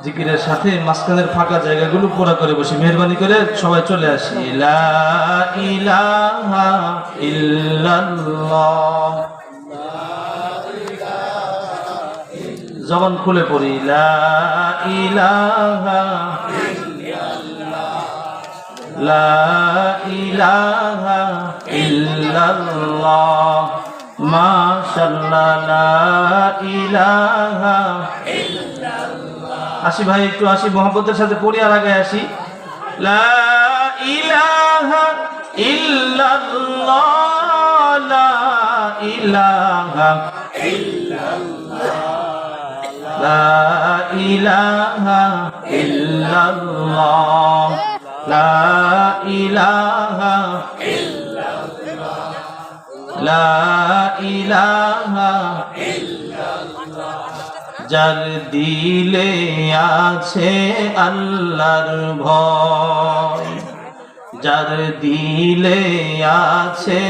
জিকিরের সাথে মাঝখানের ফাঁকা জায়গাগুলো পুরো করে বসি, মেহরবানি করে সবাই চলে আসি। লা ইলাহা ইল্লাল্লাহ, জবান খুলে পড়ি লা ইলাহা লা ইলাহা ইল্লাল্লাহ মাশাআল্লাহ লা ইলাহা ইল্লাল্লাহ। আসি ভাই, একটু আসি, মোহাম্মতের সাথে পড়ি আর আগে আসি। লা ইলাহা ইল্লাল্লাহ লা ইলাহা ইল্লাল্লাহ লা ইলাহা ইল্লাল্লাহ লা ইলাহা ইল্লাল্লাহ লা ইলাহা ইল্লাল্লাহ। যার দিলে আছে আল্লাহর ভয়, যার দিলে আছে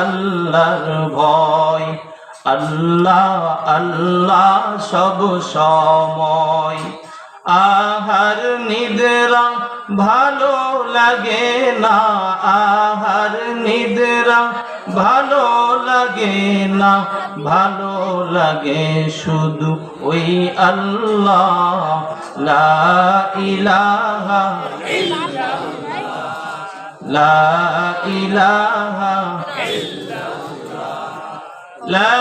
আল্লাহর ভয়, আল্লাহ আল্লাহ সব সময়। আহার নিদ্রা ভালো লাগে না, আহার নিদ্রা ভালো লাগে না, ভালো লাগে শুধু ওই আল্লাহ। লা ইলাহা ইল্লাল্লাহ লা ইলাহা ইল্লাল্লাহ লা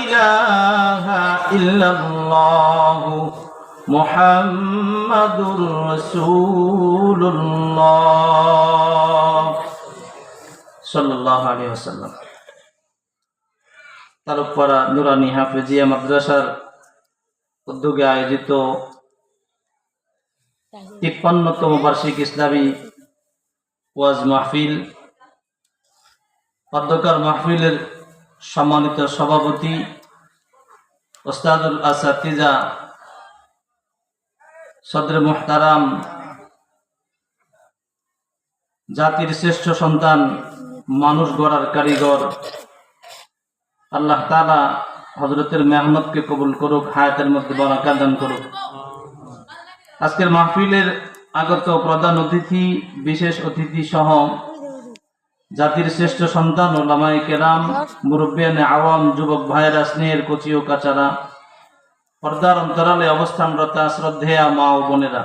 ইলাহা ইল্লাল্লাহ মুহাম্মাদুর রাসূলুল্লাহ সাল্লাল্লাহু আলাইহি ওয়াসাল্লাম। তালুকপাড়া নুরানি হাফেজিয়া মাদ্রাসার উদ্যোগে আয়োজিত ৫৩তম বার্ষিক ইসলামী ওয়াজ মাহফিল, অধ্যকার মাহফিলের সম্মানিত সভাপতি ওস্তাদুল আসাতিজা সদরে মুহতারাম, জাতির শ্রেষ্ঠ সন্তান, মানুষ গড়ার কারিগর, আল্লাহ তাআলা হযরতের মেহনতকে কবুল করুক, হায়াতের মধ্যে বারাকা দান করুক। আজকের মাহফিলের আগত প্রধান অতিথি, বিশেষ অতিথি সহ জাতির শ্রেষ্ঠ সন্তান, ওলামায়ে কেরাম, মুরব্বিয়ানে আওয়াম, যুবক ভাইয়েরা, স্নেহের কচি ও কাচারা, পর্দার অন্তরালে অবস্থানরত শ্রদ্ধেয়া মা ও বোনেরা,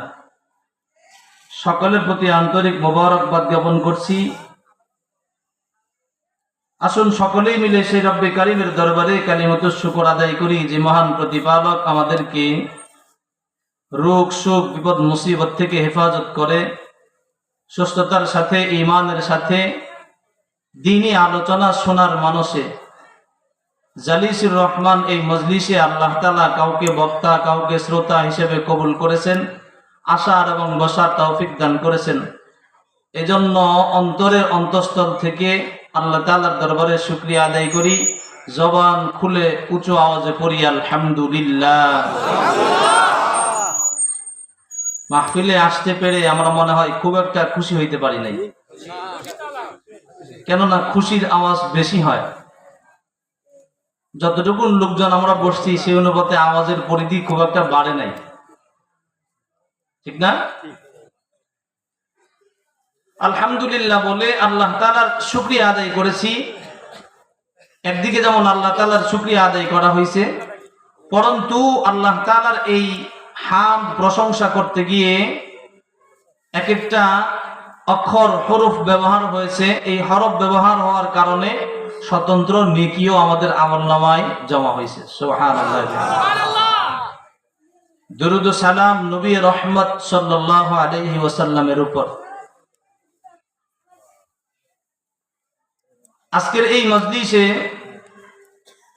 সকলের প্রতি আন্তরিক মোবারকবাদ জ্ঞাপন করছি। আসুন সকলেই মিলে সেই রব্বে কারিমের দরবারে কালিমাতুশ শুকর আদায় করি, যে মহান প্রতিপালক আমাদেরকে রোগ শোক বিপদ মুসিবত থেকে হেফাজত করে, সুস্থতার সাথে ঈমানের সাথে দ্বীনি আলোচনা শোনার মানুষে জালিসুর রহমান এই মজলিসে আল্লাহ তাআলা কাউকে বক্তা, কাউকে শ্রোতা হিসেবে কবুল করেছেন, আসার এবং বসার তৌফিক দান করেছেন। এজন্য অন্তরের অন্তঃস্থল থেকে আল্লাহ তাআলার দরবারে শুকরিয়া আদায় করি, জবান খুলে উঁচু আওয়াজে পড়ি আলহামদুলিল্লাহ। মাহফিলে আসতে পেরে আমরা মনে হয় খুব একটা খুশি হইতে পারি নাই, কেননা খুশির আওয়াজ বেশি হয়। যতটুকু লোকজন আমরা বসছি সেই অনুপাতে আওয়াজের পরিধি খুব একটা বাড়ে নাই, ঠিক না? আলহামদুলিল্লাহ বলে আল্লাহ তাআলার শুকরিয়া আদায় করেছি। একদিকে যেমন আল্লাহ তাআলার শুকরিয়া আদায় করা হয়েছে, পরন্তু আল্লাহ তাআলার এই হাম প্রশংসা করতে গিয়ে এক একটা অক্ষর হরফ ব্যবহার হয়েছে। এই হরফ ব্যবহার হওয়ার কারণে স্বতন্ত্র নেকিও আমাদের আমলনামায় জমা হয়েছে। সুবহানাল্লাহ। দুরূদ ও সালাম নবী রহমত সাল্লাল্লাহু আলাইহি ওয়াসাল্লামের উপর। আজকের এই মজলিসে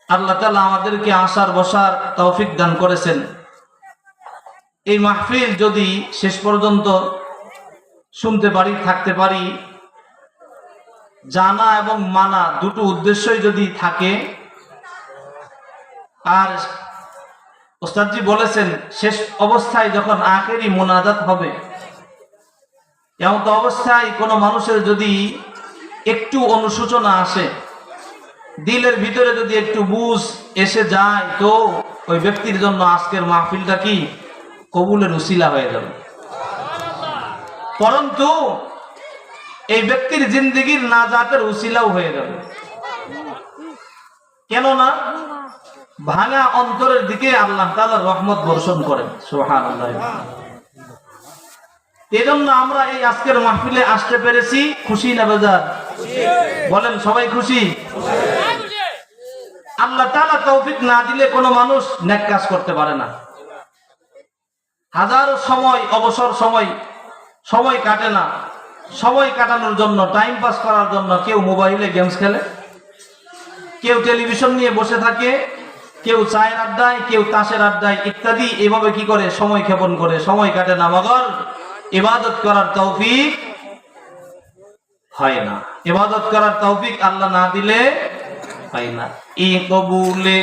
আল্লাহ তাআলা আমাদেরকে আসার বসার তৌফিক দান করেছেন। এই মাহফিল যদি শেষ পর্যন্ত শুনতে পারি, থাকতে পারি, জানা এবং মানা দুটো উদ্দেশ্যই যদি থাকে, আর ওস্তাদজি বলেছেন শেষ অবস্থায় যখন আখেরি মোনাজাত হবে, এমন অবস্থায় কোনো মানুষের যদি একটু অনুশোচনা আসে দিলের ভিতরে যদি একটু বুঝ এসে যায় তো ওই ব্যক্তির জন্য আজকের মাহফিলটা কি কবুলের উসিলা হয়ে যাবে। পরন্তু এই ব্যক্তির জিন্দেগির নাজাতের উসিলাও হয়ে যাবে। কেননা ভাঙা অন্তরের দিকে আল্লাহ তাআলার রহমত বর্ষণ করেন। সুবহানাল্লাহ। এজন্য আমরা এই আজকের মাহফিলে আসতে পেরেছি, খুশি না বেজার? বলেন সবাই খুশি? আল্লাহ তাআলা তৌফিক না দিলে কোনো মানুষ নেক কাজ করতে পারে না। হাজারো সময় অবসর সময় কাটে না। সময় কাটানোর জন্য, টাইম পাস করার জন্য কেউ মোবাইলে গেমস খেলে, কেউ টেলিভিশন নিয়ে বসে থাকে, কেউ চায়ের আড্ডায়, কেউ তাসের আড্ডায় ইত্যাদি এভাবে কি করে সময় ক্ষেপণ করে, সময় কাটে না। মগর ইবাদত করার তৌফিক হয় না। ইবাদত করার তৌফিক আল্লাহ না দিলে হয় না। ই কবুলে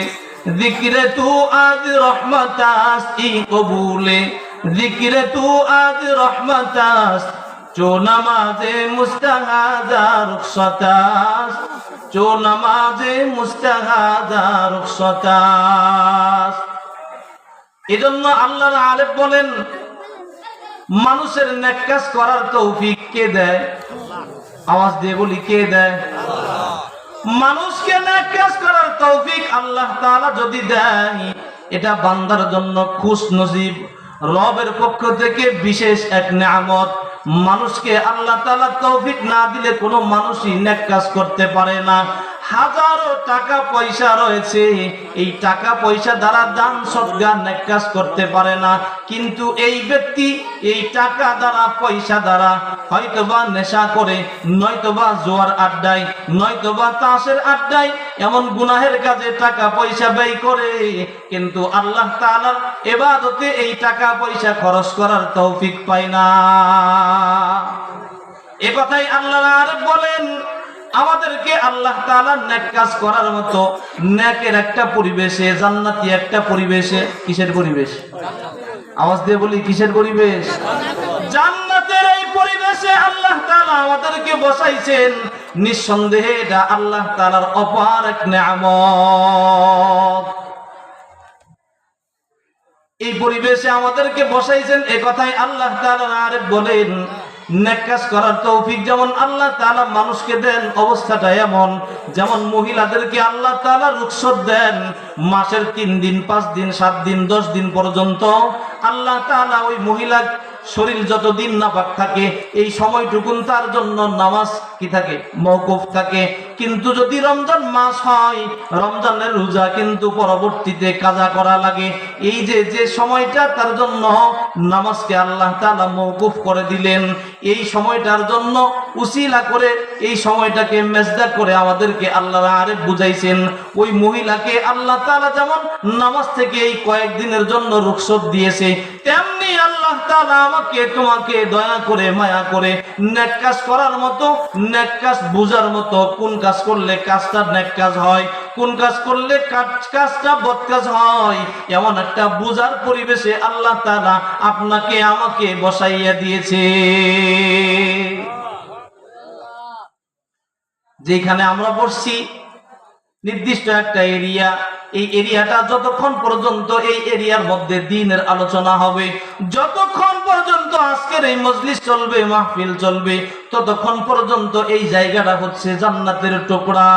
জিকিরে তু আজ রহমতাস, ই কবুলে জিকিরে তু আজ রহমতাস, চো নামাজে মুস্তাহাজা রুখসাতাস, চো নামাজে মুস্তাহাজা রুখসাতাস। এজন্য আল্লাহর আলেম বলেন মানুষের নেক কাজ করার তৌফিক কে দেয়? আওয়াজ দিয়ে বলি, কে দেয়? মানুষকে নেক কাজ করার তৌফিক আল্লাহ তাআলা যদি দেয়, এটা বান্দার জন্য খুশনসিব, রবের পক্ষ থেকে বিশেষ এক নিয়ামত। মানুষকে আল্লাহ তাআলা তৌফিক না দিলে কোনো মানুষই নেক কাজ করতে পারে না। হাজারো টাকা পয়সা রয়েছে, এই টাকা পয়সা দ্বারা দান সদকা নেক কাজ করতে পারে না। কিন্তু এই ব্যক্তি এই টাকা দ্বারা, পয়সা দ্বারা হয়তোবা নেশা করে, নয়তোবা জোয়ার আড্ডায়, নয়তোবা তাসের আড্ডায় এমন গুনাহের কাজে টাকা পয়সা ব্যয় করে, কিন্তু আল্লাহ তাআলার ইবাদতে এই টাকা পয়সা খরচ করার তৌফিক পায় না। এ কথাই আল্লাহ আর বলেন আমাদেরকে আল্লাহ তাআলা নেক কাজ করার মতো নেকের একটা পরিবেশে, জান্নাতি একটা পরিবেশে। কিসের পরিবেশ? আওয়াজ দিয়ে বলি, কিসের পরিবেশ? জান্নাতের এই পরিবেশে আল্লাহ তাআলা আমাদেরকে বসাইছেন। নিঃসন্দেহে এটা আল্লাহ তাআলার অপার এক নিয়ামত। এই পরিবেশে আমাদেরকে বসাইছেন, এ কথাই আল্লাহ তাআলা আর বলেন নেক কাজ করার তৌফিক যেমন আল্লাহ তাআলা মানুষকে দেন, অবস্থাটা এমন যেমন মহিলাদেরকে আল্লাহ তাআলা রুখসত দেন। মাসের 3 দিন, 5 দিন, 7 দিন, 10 দিন পর্যন্ত আল্লাহ তাআলা ওই মহিলা শরীর যতদিন নাপাক থাকে এই সময়টুকুন তার জন্য নামাজ কি থাকে? মওকুফ থাকে। কিন্তু যদি রমজান মাস হয়, রমজানের রোজা কিন্তু পরবর্তীতে কাজা করা লাগে। এই যে সময়টা তার জন্য নামাজকে আল্লাহ তাআলা মওকুফ করে দিলেন, এই সময়টার জন্য উসিলা করে এই সময়টাকে মেজদা করে আমাদেরকে আল্লাহ আরেফ বুঝাইছেন। ওই মহিলাকে আল্লাহ তাআলা যেমন নামাজ থেকে এই কয়েকদিনের জন্য রুখসত দিয়েছে, তেমনি আল্লাহ তাআলা আমাকে তোমাকে দয়া করে, মায়া করে নেক কাজ করার মতো, নেক কাজ বুঝার মতো, কোন কাজ করলে কাজটা নেক কাজ হয়, কোন কাজ করলে কাজটা বদ কাজ হয়, এমন একটা বুঝার পরিবেশে আল্লাহ তাআলা আপনাকে আমাকে বসাইয়া দিয়েছে। যেখানে আমরা বসছি নির্দিষ্ট একটা এরিয়া, এই এরিয়াটা যতক্ষণ পর্যন্ত এই এরিয়ার মধ্যে দ্বীনের আলোচনা হবে, যতক্ষণ পর্যন্ত আজকের এই মজলিস চলবে, মাহফিল চলবে, ততক্ষণ পর্যন্ত এই জায়গাটা হচ্ছে জান্নাতের টুকরা।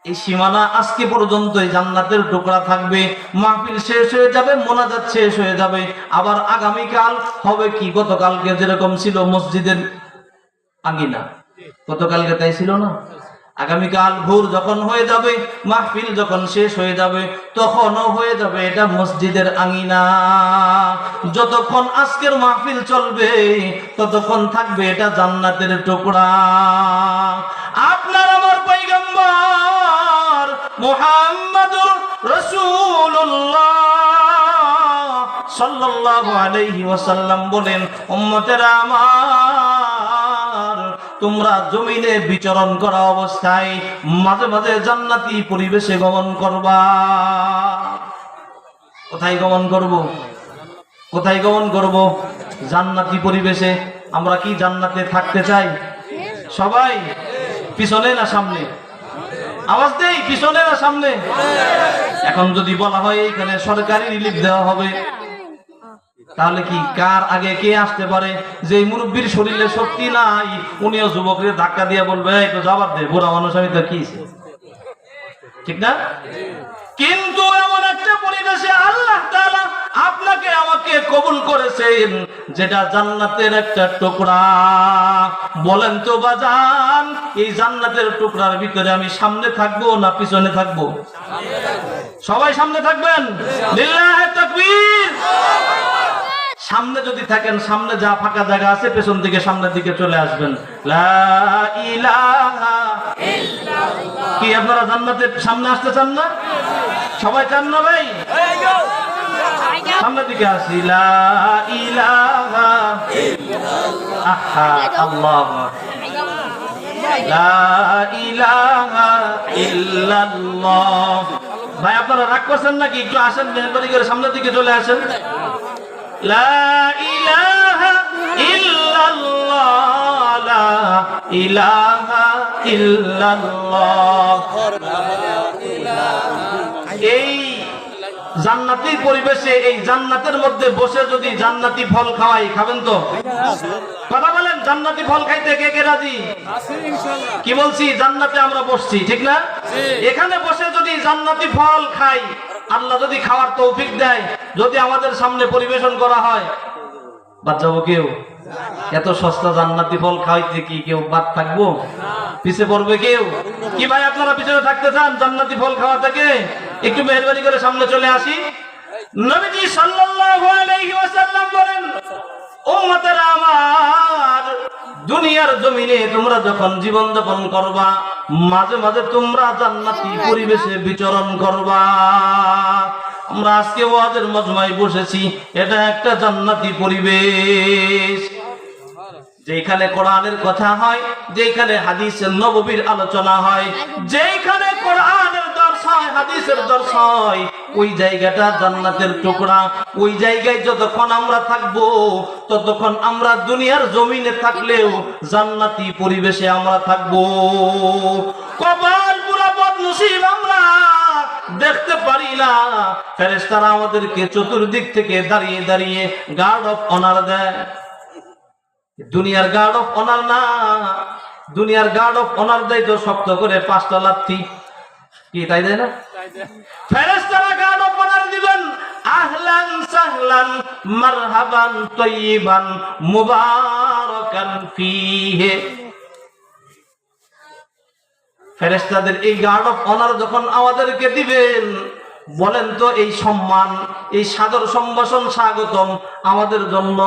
এই সীমানা আজকে পর্যন্ত এই জান্নাতের টুকরা থাকবে। মাহফিল শেষ হয়ে যাবে, মোনাজাত শেষ হয়ে যাবে, আবার আগামীকাল হবে কি? গতকালকে যেরকম ছিল মসজিদের আঙ্গিনা, গতকালকে তাই ছিল না? আগামীকাল ভোর যখন হয়ে যাবে, মাহফিল যখন শেষ হয়ে যাবে, তখনও হয়ে যাবে এটা মসজিদের আঙ্গিনা। যতক্ষণ আজকের মাহফিল চলবে ততক্ষণ থাকবে এটা জান্নাতের টুকরা। আপনার আমার পয়গম্বর মুহাম্মদুর রাসূলুল্লাহ সাল্লাল্লাহু আলাইহি ওয়াসাল্লাম বলেন, উম্মতেরা আমার, তোমরা জমিনে বিচরণ করা অবস্থায় মাঝে মাঝে জান্নাতি পরিবেশে গমন করবা। কোথায় গমন করব? কোথায় গমন করব? জান্নাতি পরিবেশে। আমরা কি জান্নাতে থাকতে চাই? সবাই পিছনে না সামনে? আওয়াজ দেই, পিছনে না সামনে? এখন যদি বলা হয় এখানে সরকারি রিলিফ দেওয়া হবে, তাহলে কি কার আগে কে আসতে পারে? যে মুরব্বীর শরীরে শক্তি নাই, উনিও যুবকদের ধাক্কা দিয়ে বলবে এই তো জবাব দে, বুড়া মানুষ আমি তো কি, ঠিক না? কিন্তু এমন একটা পরিবেশে আল্লাহ তাআলা আপনাকে আমাকে কবুল করেছেন, যেটা জান্নাতের একটা টুকরা। বলেন তো বাজান, এই জান্নাতের টুকরার ভিতরে আমি সামনে থাকবো না পিছনে থাকবো? সবাই সামনে থাকবেন? লিল্লাহি তাকবীর। সামনে যদি থাকেন, সামনে যা ফাঁকা জায়গা আছে পেছন দিকে সামনের দিকে চলে আসবেন। লা ইলাহা ইল্লাল্লাহ। কি আপনারা জান্নাতের সামনে আসতে চান না? সবাই চান না ভাই? সামনের দিকে আসি। লা ইলাহা ইল্লাল্লাহ। আহা আল্লাহ, লা ইলাহা ইল্লাল্লাহ। ভাই আপনারা রাগ করছেন নাকি? একটু আসেন, মেহরবানি করে সামনের দিকে চলে আসেন। লা ইলাহা ইল্লাল্লাহ, লা ইলাহা ইল্লাল্লাহ। এই জান্নাতি পরিবেশে, এই জান্নাতের মধ্যে বসে যদি জান্নাতি ফল খাওয়াই, খাবেন তো? কথা বলেন, জান্নাতি ফল খাইতে কে কে রাজি? কি বলছি? জান্নাতে আমরা বসছি, ঠিক না? এখানে বসে যদি জান্নাতি ফল খাই, আল্লাহ যদি খাওয়ার তৌফিক দেয়, যদি আমাদের সামনে পরিবেশন করা হয়, বাদ যাবো কেউ? এত সস্তা জান্নাতি ফল খাইতে কি কেউ বাদ থাকবো? পিছে পড়বে কেউ? কি ভাই আপনারা পিছনে থাকতে চান জান্নাতি ফল খাওয়া থেকে? একটু মেহরবানি করে সামনে চলে আসি। নবীজি সাল্লাল্লাহু আলাইহি ওয়াসাল্লাম বলেন, উম্মতেরা আমার, দুনিয়ার জমিনে তোমরা যখন জীবন যাপন করবা, মাঝে মাঝে তোমরা জান্নাতি পরিবেশে বিচরণ করবা। আমরা আজকে ওয়াজের মজমায় বসেছি, এটা একটা জান্নাতি পরিবেশ, যেখানে কোরআনের কথা হয়, যেখানে হাদিসের নববীর আলোচনা হয়, যেখানে কোরআনের দর্শ হয়, হাদিসের দর্শ হয়, ওই জায়গাটা জান্নাতের টুকরা। ওই জায়গায় যতক্ষণ আমরা থাকবো, ততক্ষণ আমরা দুনিয়ার জমিনে থাকলেও জান্নাতি পরিবেশে আমরা থাকবো। কপাল পুরা বদনসিব, আমরা দেখতে পারি না, ফেরেশতারা আমাদেরকে চতুর্দিক থেকে দাঁড়িয়ে দাঁড়িয়ে গার্ড অফ অনার দেয়। দুনিয়ার গার্ড অফ অনার না, দুনিয়ার গার্ড অফ অনার দেয় তো শক্ত করে 5টা লাথি, কি তাই দেয় না? ফেরেশতারা গার্ড অফ অনার দিবেন, আহলান সাহলান মারহাবান তাইয়িবান মুবারাকান ফিহি। ফেরেশতাদের এই গার্ড অফ অনার যখন আমাদেরকে দিবেন, বলেন তো এই সম্মান, এই সাদর সম্ভাষণ, স্বাগতম আমাদের জন্য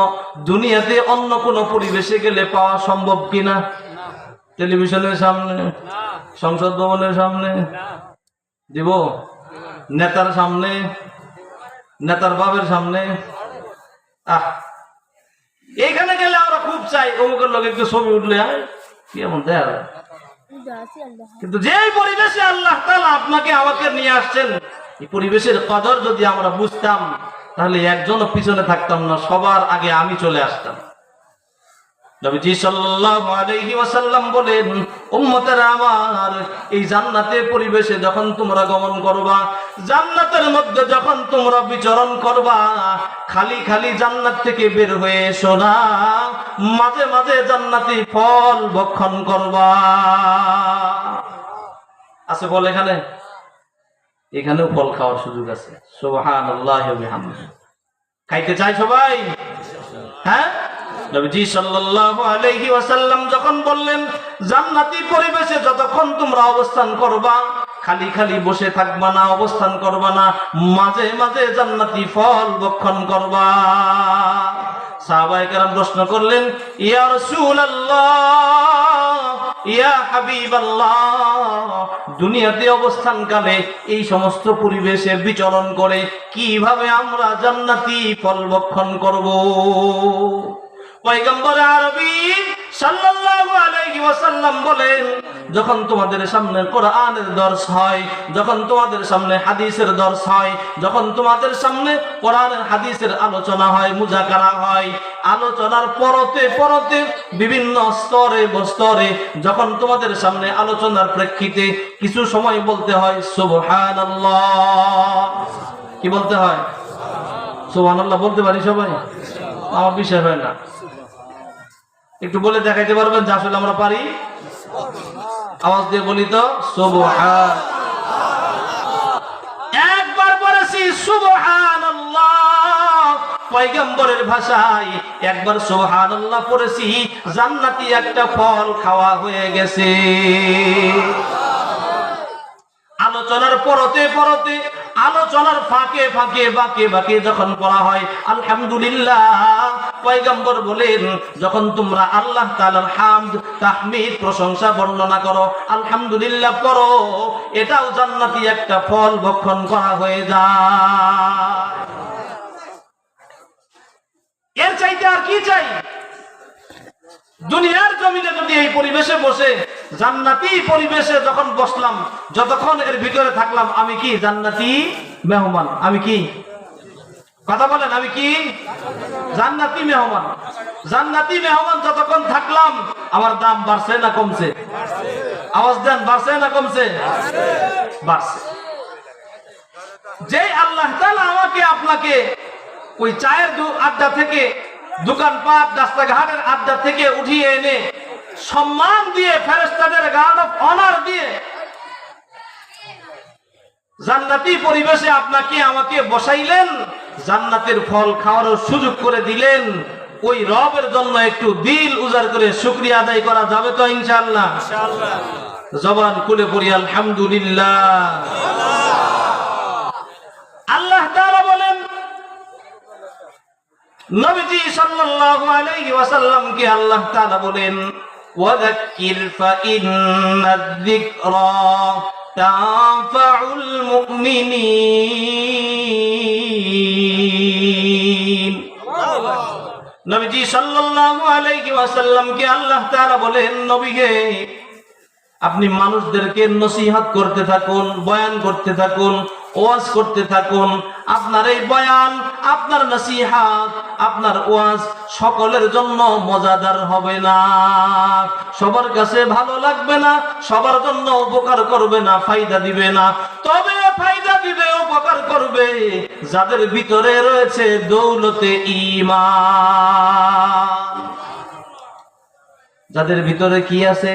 দুনিয়াতে অন্য কোন পরিবেশে গেলে পাওয়া সম্ভব কিনা? টেলিভিশনের সামনে, সংসদ ভবনের সামনে দিব, নেতার সামনে, নেতার বাবের সামনে, এইখানে গেলে আমরা খুব চাই অমুকের লোক একটু ছবি উঠলে কেমন দেয়। কিন্তু যে পরিবেশে আল্লাহ তাআলা আপনাকে আমাকে নিয়ে আসছেন, এই পরিবেশের কদর যদি আমরা বুঝতাম, তাহলে একজনও পিছনে থাকতাম না, সবার আগে আমি চলে আসতাম। নবীজি সাল্লাল্লাহু আলাইহি ওয়াসাল্লাম বলেন, উম্মতেরা আমার, এই জান্নাতের পরিবেশে যখন তোমরা গমন করবা, জান্নাতের মধ্যে যখন তোমরা বিচরণ করবা, খালি খালি জান্নাত থেকে বের হয়ে এসো না, মাঝে মাঝে জান্নাতি ফল ভক্ষণ করবা। আছে ফল এখানে? এখানেও ফল খাওয়ার সুযোগ আছে। সুবহানাল্লাহি ওয়া বিহামদিহি। খাইতে চাই সবাই? হ্যাঁ। নবীজি সাল্লাল্লাহু আলাইহি ওয়াসাল্লাম যখন বললেন, জান্নাতি পরিবেশে যতক্ষণ তোমরা অবস্থান করবা, খালি খালি বসে থাকবা না, অবস্থান করবা না, মাঝে মাঝে জান্নাতি ফল ভক্ষণ করবা। সাহাবায়ে কেরাম প্রশ্ন করলেন, ইয়া রাসূলুল্লাহ, ইয়া হাবিবাল্লাহ, দুনিয়াতে অবস্থানকালে এই সমস্ত পরিবেশে বিচরণ করে কিভাবে আমরা জান্নাতি ফল ভক্ষণ করব? পয়গম্বর আরবি সাল্লাল্লাহু আলাইহি ওয়াসাল্লাম বলেন, যখন তোমাদের সামনে কোরআনের দর্শ হয়, যখন তোমাদের সামনে হাদিসের দর্শ হয়, যখন তোমাদের সামনে কোরআনের হাদিসের আলোচনা হয়, মুজাকারা হয়, আলোচনার পরতে পরতে বিভিন্ন স্তরে বস্তরে যখন তোমাদের সামনে আলোচনার প্রেক্ষিতে কিছু সময় বলতে হয় সুবহানাল্লাহ। কি বলতে হয়? সুবহানাল্লাহ বলতে পারি সবাই? আমার বিশ্বাস হয় না। একটু বলে দেখাইতে পারবেন যে আসলে আমরা পারি? আওয়াজ দিয়ে বলি তো, সুবহান। একবার পড়েছি সুবহানাল্লাহ পয়গম্বরের ভাষায়, একবার সুবহানাল্লাহ পড়েছি, জান্নাতি একটা ফল খাওয়া হয়ে গেছে। আলোচনার পরতে পরতে, আলোচনার ফাঁকে ফাঁকে বাঁকে বাঁকে যখন পড়া হয় আলহামদুলিল্লাহ, পয়গম্বর বলেন যখন তোমরা আল্লাহ তাআলার হামদ তাহমিদ প্রশংসা বর্ণনা করো, আলহামদুলিল্লাহ করো, এটাও জান্নাতি একটা ফল ভক্ষণ করা হয়ে যায়। এর চাইতে আর কি চাই? দুনিয়ার জমিনে যদি এই পরিবেশে বসে, জান্নাতি পরিবেশে যখন বসলাম, যতক্ষণ এর ভিতরে থাকলাম, আমি কি জান্নাতি মেহমান? আমি কি? কথা বলেন, আমি কি জান্নাতি মেহমান? জান্নাতি মেহমান যতক্ষণ থাকলাম, আমার দাম বাড়ছে না কমছে? আওয়াজ দেন, বাড়ছে না কমছে? বাড়ছে। যে আল্লাহ তাআলা আমাকে আপনাকে ওই চায়ের আড্ডা থেকে, দোকানপাট রাস্তাঘাটের আড্ডা থেকে উঠিয়ে এনে সম্মান দিয়ে, ফেরেশতাদের গার্ড অফ অনার দিয়ে জান্নাতি পরিবেশে আপনাকে আমাকে বসাইলেন, জান্নাতের ফল খাওয়ারও সুযোগ করে দিলেন, ওই রবের জন্য একটু দিল উজাড় করে শুকরিয়া আদায় করা যাবে তো ইনশাআল্লাহ? জবান খুলে পড়ি আলহামদুলিল্লাহ। আল্লাহ তাআলা বলেন, নবীজি সাল্লাল্লাহু আলাইহি ওয়াসাল্লামকে আল্লাহ তাআলা বলেন, ওয়াযাক্কির ফাইন্নায-যিকরা তানফাউল মুমিনিন। নবীজি সাল্লাল্লাহু আলাইহি ওয়াসাল্লামকে আল্লাহ তাআলা বলেন, নবী হে, আপনি মানুষদেরকে নসিহত করতে থাকুন, বয়ান করতে থাকুন, ওয়াজ করতে থাকুন। আপনার এই বয়ান, আপনার নসিহত, আপনার ওয়াজ সকলের জন্য মজাদার হবে না, সবার কাছে ভালো লাগবে না, সবার জন্য উপকার করবে না, ফায়দা দিবে না। তবে ফায়দা দিবে, উপকার করবে যাদের ভিতরে রয়েছে দৌলতে ঈমান। যাদের ভিতরে কি আছে?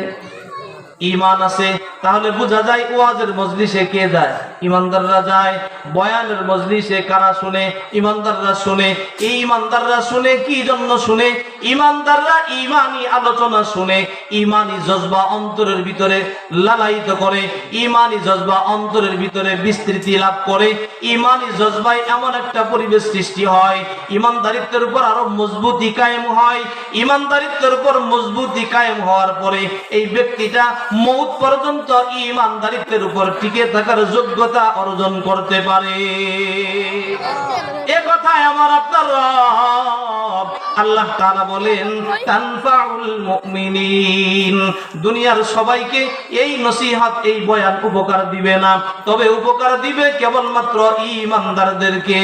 ঈমান আছে। তাহলে বোঝা যায় ওয়াজের মজলিসে কে যায়? ঈমানদাররা যায়। বয়ানের মজলিসে কারা শুনে? ঈমানদাররা শুনে। এই ঈমানদাররা শুনে কি জন্য শুনে? ঈমানদাররা ঈমানি আলোচনা শুনে, ঈমানি জজবা অন্তরের ভিতরে লালায়িত করে, ঈমানি জজবা অন্তরের ভিতরে বিস্তৃতি লাভ করে, ঈমানি জজবায় এমন একটা পরিবেশ সৃষ্টি হয়, ঈমানদারিত্বের উপর আরো মজবুতি কায়েম হয়। ঈমানদারিত্বের উপর মজবুতি কায়েম হওয়ার পরে এই ব্যক্তিটা মৌত পর্যন্ত ঈমানদারিত্বের উপর টিকে থাকার যোগ্যতা অর্জন করতে পারে। এ কথায় আমার আপনার রব আল্লাহ তাআলা বলেন, তানফাউল মুমিনিন। দুনিয়ার সবাইকে এই নসিহত, এই বয়ান উপকার দিবে না, তবে উপকার দিবে কেবলমাত্র ঈমানদারদেরকে।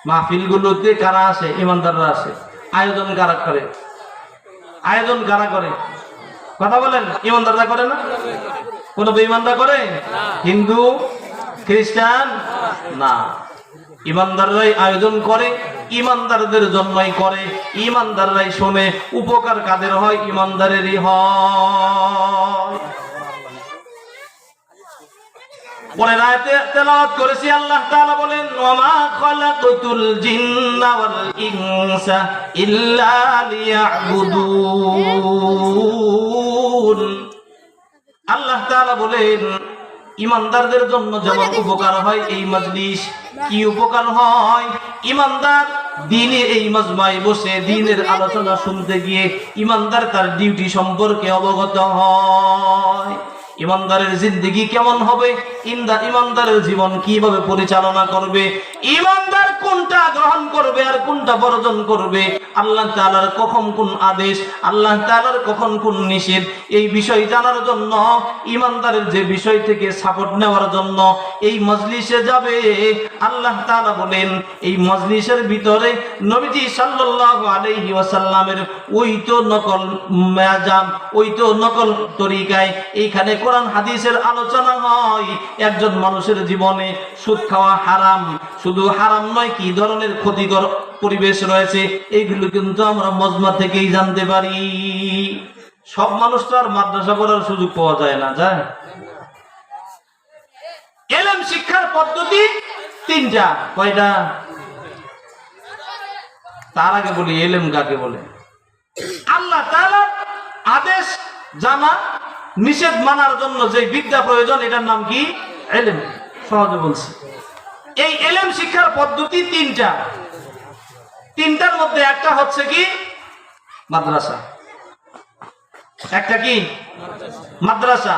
মাহফিলগুলোতে কারা আসে? ঈমানদাররা আসে। আয়োজন কারা করে? আয়োজন কারা করে? কথা বলেন, ঈমানদাররা করে না? কোন বেঈমানরা করে? হিন্দু, খ্রিস্টান না, ঈমানদাররাই আয়োজন করে, ঈমানদারদের জন্যই করে, ঈমানদাররাই শোনে। উপকার কাদের হয়? ঈমানদারেরই হয়। পরের আয়াতে তেলাওয়াত করেছি, আল্লাহ তাআলা বলেন, ওয়ামা খালাকতুল জিন্না ওয়াল ইনসা ইল্লা লিয়াবুদুন। আল্লাহ তাআলা বলেন, ঈমানদারদের জন্য যেমন উপকার হয় এই মজলিস, কি উপকার হয়? ঈমানদার দ্বীনের এই মজমায় বসে দ্বীনের আলোচনা শুনতে গিয়ে ঈমানদার তার ডিউটি সম্পর্কে অবগত হয়। ঈমানদারের জিন্দেগি কেমন হবে? ঈমানদারের জীবন কিভাবে পরিচালনা করবে? ঈমানদার কোনটা গ্রহণ করবে আর কোনটা বর্জন করবে, আল্লাহ তাআলার কখন কোন আদেশ, আল্লাহ তাআলার কখন কোন নিষেধ, এই বিষয় জানার জন্য, ঈমানদারের যে বিষয় থেকে সাপোর্ট নেওয়ার জন্য এই মজলিসে যাবে। আল্লাহ তাআলা বলেন এই মজলিসের ভিতরে নবীজি সাল্লাল্লাহু আলাইহি ওয়াসাল্লামের ওই তো নকল মেজাজ, ওই তো নকল তরিকায় এইখানে কোরআন হাদিসের আলোচনা হয়। একজন মানুষের জীবনে সুদ খাওয়া হারাম, শুধু হারাম নয়, কি ধরনের ক্ষতিকর পরিবেশ রয়েছে এইগুলো কিন্তু আমরা মজমা থেকেই জানতে পারি। সব মানুষ তো আর মাদ্রাসা পড়ার সুযোগ পাওয়া যায় না, যায়। ইলম শিক্ষার পদ্ধতি তিনটা। কয়টা? তার আগে বলি ইলম কাকে বলে। আল্লাহ তাআলার আদেশ জানা, নিষেধ মানার জন্য যে বিদ্যা প্রয়োজন, এটার নাম কি? ইলম। সহজে বলছি, এই ইলম শিক্ষার পদ্ধতি তিনটা। তিনটার মধ্যে একটা হচ্ছে কি? মাদ্রাসা। একটা কি? মাদ্রাসা।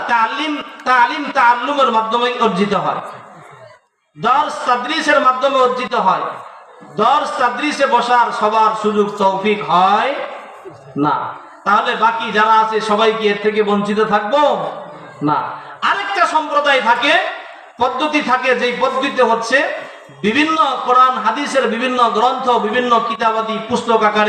তালিম তাআল্লুমের মাধ্যমে অর্জিত হয়, দর্স তাদরিসের মাধ্যমে অর্জিত হয়। দর্স তাদরিসে বসার সবার সুযোগ তৌফিক হয় না। তাহলে বাকি যারা আছে সবাই কি এর থেকে বঞ্চিত থাকবো? না। আরেকটা সম্প্রদায় থাকে, পদ্ধতি থাকে, যেই পদ্ধতিতে হচ্ছে বিভিন্ন কোরআন হাদিসের বিভিন্ন গ্রন্থ, বিভিন্ন কিতাবাদি পুস্তক আকারে